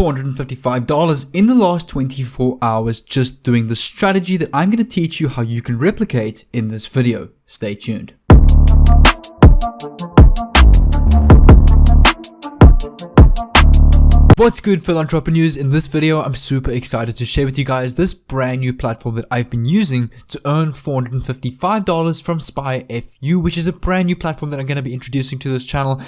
$455 in the last 24 hours just doing the strategy that I'm going to teach you how you can replicate in this video. Stay tuned. What's good, fellow entrepreneurs? In this video, I'm super excited to share with you guys this brand new platform that I've been using to earn $455 from SpyFU, which is a brand new platform that I'm going to be introducing to this channel.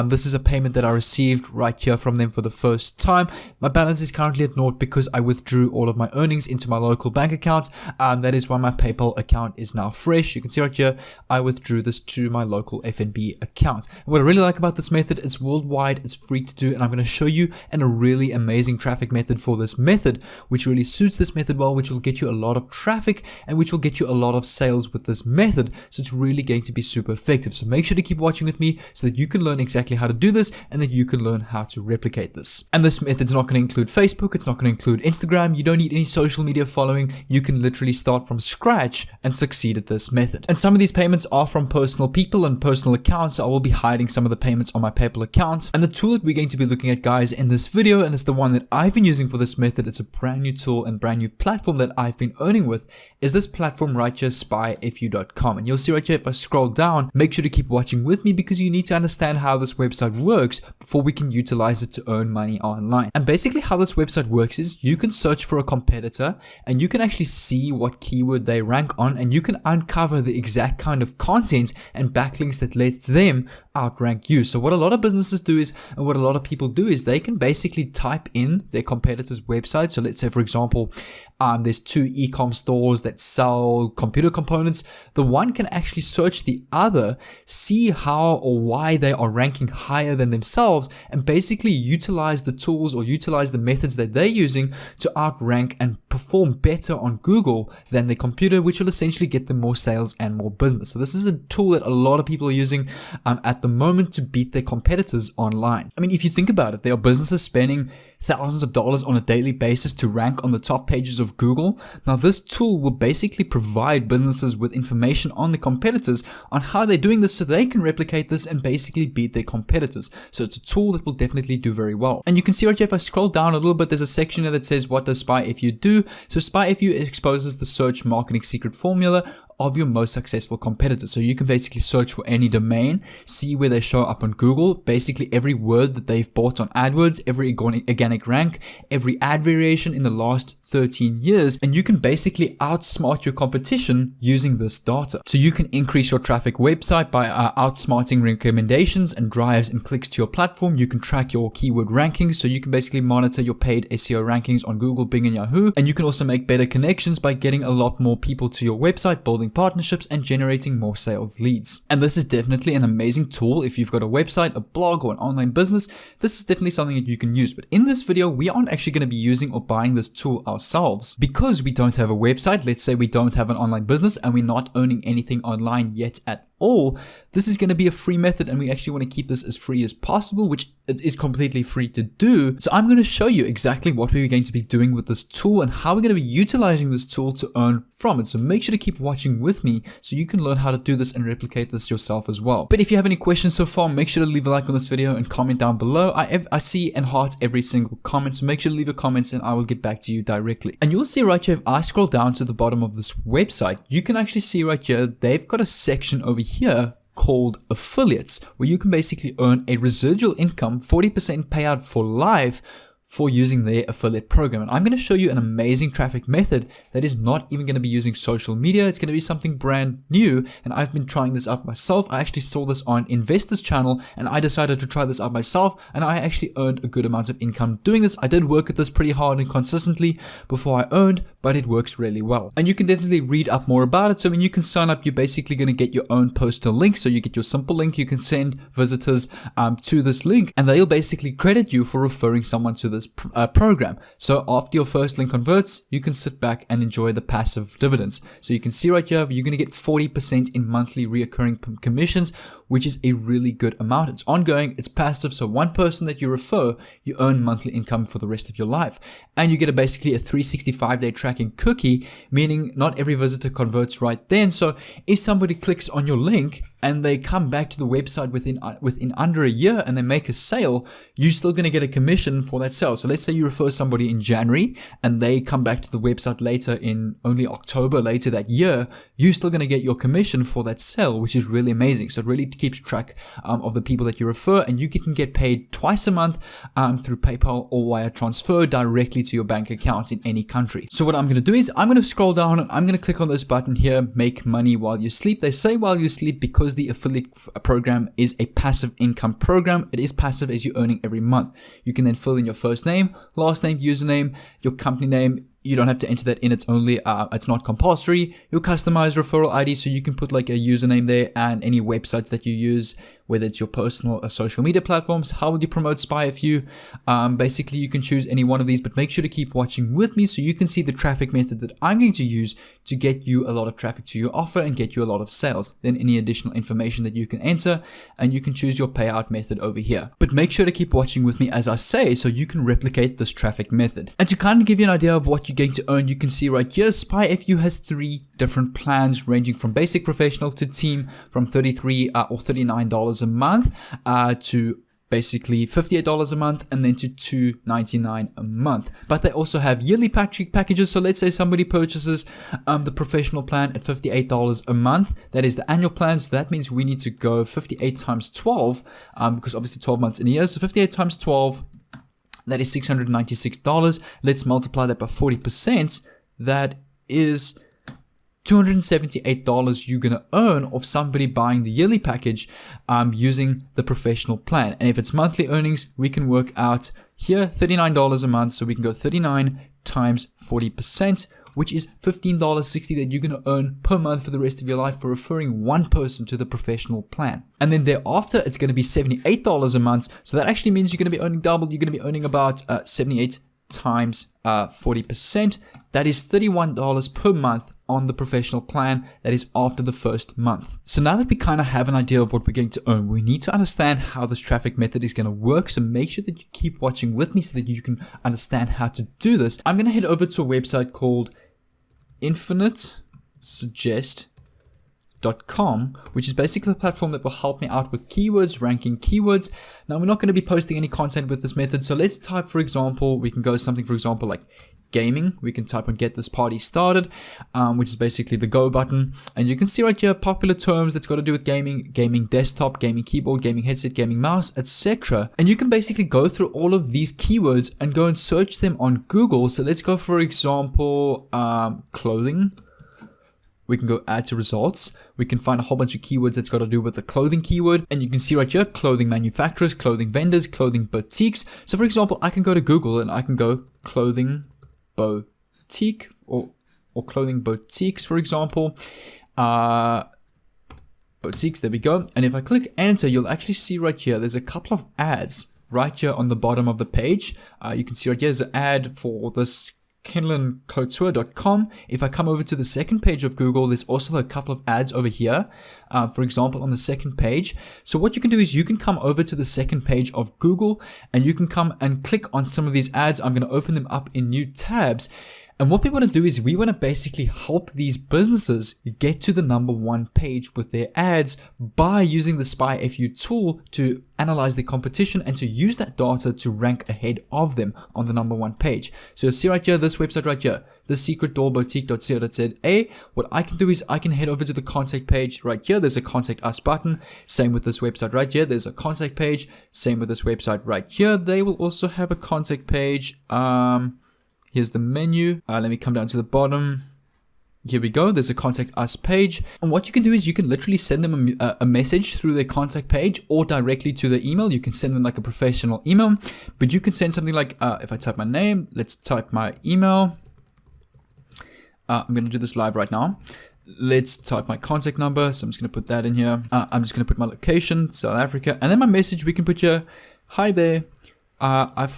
This is a payment that I received right here from them for the first time. My balance is currently at 0 because I withdrew all of my earnings into my local bank account. That is why my PayPal account is now fresh. You can see right here, I withdrew this to my local FNB account. And what I really like about this method, it's worldwide, it's free to do, and I'm going to show you a really amazing traffic method for this method, which really suits this method well, which will get you a lot of traffic and which will get you a lot of sales with this method. So it's really going to be super effective. So make sure to keep watching with me so that you can learn exactly how to do this and that you can learn how to replicate this. And this method's not going to include Facebook, it's not going to include Instagram. You don't need any social media following. You can literally start from scratch and succeed at this method. And some of these payments are from personal people and personal accounts, so I will be hiding some of the payments on my PayPal account. And the tool that we're going to be looking at, guys, in this video, and it's the one that I've been using for this method, it's a brand new tool and brand new platform that I've been earning with, is this platform right here, spyfu.com. And you'll see right here, if I scroll down, make sure to keep watching with me because you need to understand how this website works before we can utilize it to earn money online. And basically how this website works is you can search for a competitor and you can actually see what keyword they rank on, and you can uncover the exact kind of content and backlinks that lets them outrank you. So what a lot of businesses do is, and what a lot of people do is, they can basically type in their competitor's website. So let's say, for example, there's two e-com stores that sell computer components. The one can actually search the other, see how or why they are ranking higher than themselves, and basically utilize the tools or utilize the methods that they're using to outrank and perform better on Google than their computer, which will essentially get them more sales and more business. So this is a tool that a lot of people are using at the moment to beat their competitors online. I mean, if you think about it, there are businesses spending thousands of dollars on a daily basis to rank on the top pages of Google. Now, this tool will basically provide businesses with information on the competitors on how they're doing this so they can replicate this and basically beat their competitors. So it's a tool that will definitely do very well. And you can see right here, if I scroll down a little bit, there's a section here that says, what does SpyFU do? So SpyFU exposes the search marketing secret formula of your most successful competitors. So you can basically search for any domain, see where they show up on Google, basically every word that they've bought on AdWords, every organic rank, every ad variation in the last 13 years, and you can basically outsmart your competition using this data. So you can increase your traffic website by outsmarting recommendations and drives and clicks to your platform. You can track your keyword rankings, so you can basically monitor your paid SEO rankings on Google, Bing, and Yahoo. And you can also make better connections by getting a lot more people to your website, building partnerships and generating more sales leads. And this is definitely an amazing tool if you've got a website, a blog, or an online business. This is definitely something that you can use. But in this video, we aren't actually going to be using or buying this tool ourselves because we don't have a website. Let's say we don't have an online business and we're not earning anything online yet at all. This is going to be a free method, and we actually want to keep this as free as possible, which it is completely free to do. So I'm going to show you exactly what we're going to be doing with this tool and how we're going to be utilizing this tool to earn from it. So make sure to keep watching with me so you can learn how to do this and replicate this yourself as well. But if you have any questions so far, make sure to leave a like on this video and comment down below. I see and heart every single comment, so make sure to leave your comments and I will get back to you directly. And you'll see right here, if I scroll down to the bottom of this website, you can actually see right here, they've got a section over here called affiliates, where you can basically earn a residual income, 40% payout for life for using their affiliate program. And I'm going to show you an amazing traffic method that is not even going to be using social media. It's going to be something brand new, and I've been trying this out myself. I actually saw this on Investor's channel and I decided to try this out myself, and I actually earned a good amount of income doing this. I did work at this pretty hard and consistently before I earned, but it works really well. And you can definitely read up more about it. So when you can sign up, you're basically going to get your own personal link. So you get your simple link, you can send visitors to this link, and they'll basically credit you for referring someone to this program. So after your first link converts, you can sit back and enjoy the passive dividends. So you can see right here, you're going to get 40% in monthly reoccurring commissions, which is a really good amount. It's ongoing, it's passive. So one person that you refer, you earn monthly income for the rest of your life. And you get basically a 365-day tracking cookie, meaning not every visitor converts right then. So if somebody clicks on your link and they come back to the website within under a year and they make a sale, you're still going to get a commission for that sale. So let's say you refer somebody in January and they come back to the website later in only October later that year, you're still going to get your commission for that sale, which is really amazing. So it really keeps track of the people that you refer, and you can get paid twice a month through PayPal or wire transfer directly to your bank account in any country. So what I'm going to do is I'm going to scroll down and I'm going to click on this button here, make money while you sleep. They say while you sleep because the affiliate program is a passive income program. It is passive as you're earning every month. You can then fill in your first name, last name, username, your company name. You don't have to enter that in. It's only, it's not compulsory. Your customized referral ID, so you can put like a username there, and any websites that you use, whether it's your personal or social media platforms. How would you promote SpyFU? Basically, you can choose any one of these, but make sure to keep watching with me so you can see the traffic method that I'm going to use to get you a lot of traffic to your offer and get you a lot of sales. Then any additional information that you can enter, and you can choose your payout method over here. But make sure to keep watching with me as I say, so you can replicate this traffic method. And to kind of give you an idea of what you're going to earn, you can see right here, SpyFU has 3 different plans ranging from basic, professional to team, from $33 or $39 a month to basically $58 a month, and then to $299 a month. But they also have yearly packages. So let's say somebody purchases the professional plan at $58 a month. That is the annual plan. So that means we need to go 58 times 12 because obviously 12 months in a year. So 58 times 12, that is $696. Let's multiply that by 40%. That is $278 you're going to earn of somebody buying the yearly package using the professional plan. And if it's monthly earnings, we can work out here $39 a month. So we can go 39 times 40%, which is $15.60 that you're going to earn per month for the rest of your life for referring one person to the professional plan. And then thereafter, it's going to be $78 a month. So that actually means you're going to be earning double. You're going to be earning about 78 times 40%. That is $31 per month on the professional plan. That is after the first month. So now that we kind of have an idea of what we're going to earn, we need to understand how this traffic method is going to work. So make sure that you keep watching with me so that you can understand how to do this. I'm going to head over to a website called infinitesuggest.com, which is basically a platform that will help me out with keywords, ranking keywords. Now, we're not going to be posting any content with this method. So let's type, for example, we can go something, for example, like gaming. We can type on get this party started, which is basically the go button. And you can see right here popular terms that's got to do with gaming, gaming desktop, gaming keyboard, gaming headset, gaming mouse, etc. And you can basically go through all of these keywords and go and search them on Google. So let's go, for example, clothing. We can go add to results. We can find a whole bunch of keywords that's got to do with the clothing keyword. And you can see right here, clothing manufacturers, clothing vendors, clothing boutiques. So for example, I can go to Google and I can go clothing boutique or clothing boutiques, for example. Boutiques, there we go. And if I click enter, you'll actually see right here, there's a couple of ads right here on the bottom of the page. You can see right here, there's an ad for this KenlanCouture.com. If I come over to the second page of Google, there's also a couple of ads over here, for example, on the second page. So what you can do is you can come over to the second page of Google and you can come and click on some of these ads. I'm going to open them up in new tabs. And what we want to do is we want to basically help these businesses get to the #1 page with their ads by using the SpyFU tool to analyze the competition and to use that data to rank ahead of them on the #1 page. So you'll see right here, this website right here, thesecretdoorboutique.co.za. What I can do is I can head over to the contact page right here. There's a contact us button. Same with this website right here. There's a contact page. Same with this website right here. They will also have a contact page. Here's the menu. Let me come down to the bottom. Here we go. There's a contact us page. And what you can do is you can literally send them a message through their contact page or directly to the email. You can send them like a professional email, but you can send something like, if I type my name, let's type my email. I'm going to do this live right now. Let's type my contact number. So I'm just going to put that in here. I'm just going to put my location, South Africa. And then my message, we can put here, hi there. I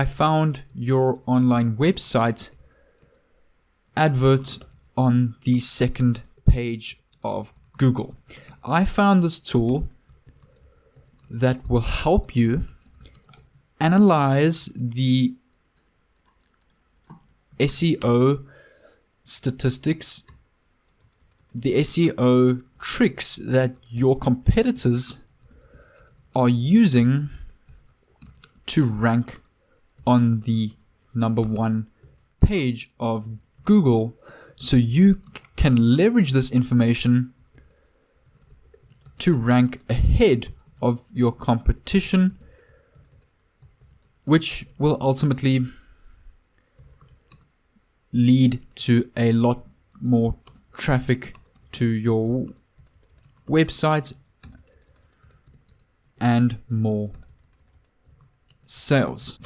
found your online website advert on the second page of Google. I found this tool that will help you analyze the SEO statistics, the SEO tricks that your competitors are using to rank on the #1 page of Google, so you can leverage this information to rank ahead of your competition, which will ultimately lead to a lot more traffic to your websites and more sales.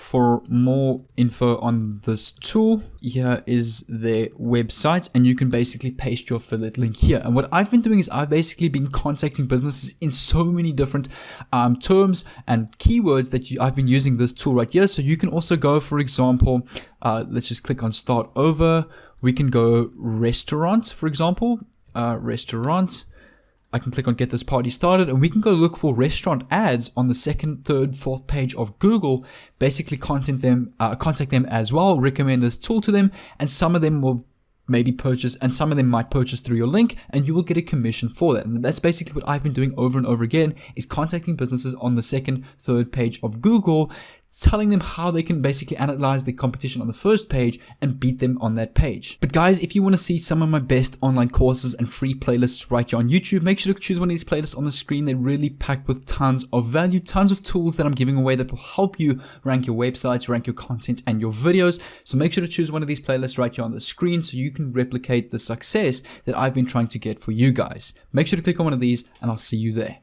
For more info on this tool, here is their website, and you can basically paste your affiliate link here. And what I've been doing is I've basically been contacting businesses in so many different terms and keywords that I've been using this tool right here. So you can also go, for example, let's just click on start over. We can go restaurant, for example, restaurant. I can click on get this party started, and we can go look for restaurant ads on the 2nd, 3rd, 4th page of Google, basically contact them as well, recommend this tool to them, and some of them will maybe purchase, and some of them might purchase through your link, and you will get a commission for that. And that's basically what I've been doing over and over again, is contacting businesses on the 2nd, 3rd page of Google, telling them how they can basically analyze the competition on the 1st page and beat them on that page. But guys, if you want to see some of my best online courses and free playlists right here on YouTube, make sure to choose one of these playlists on the screen. They're really packed with tons of value, tons of tools that I'm giving away that will help you rank your websites, rank your content and your videos. So make sure to choose one of these playlists right here on the screen so you can replicate the success that I've been trying to get for you guys. Make sure to click on one of these, and I'll see you there.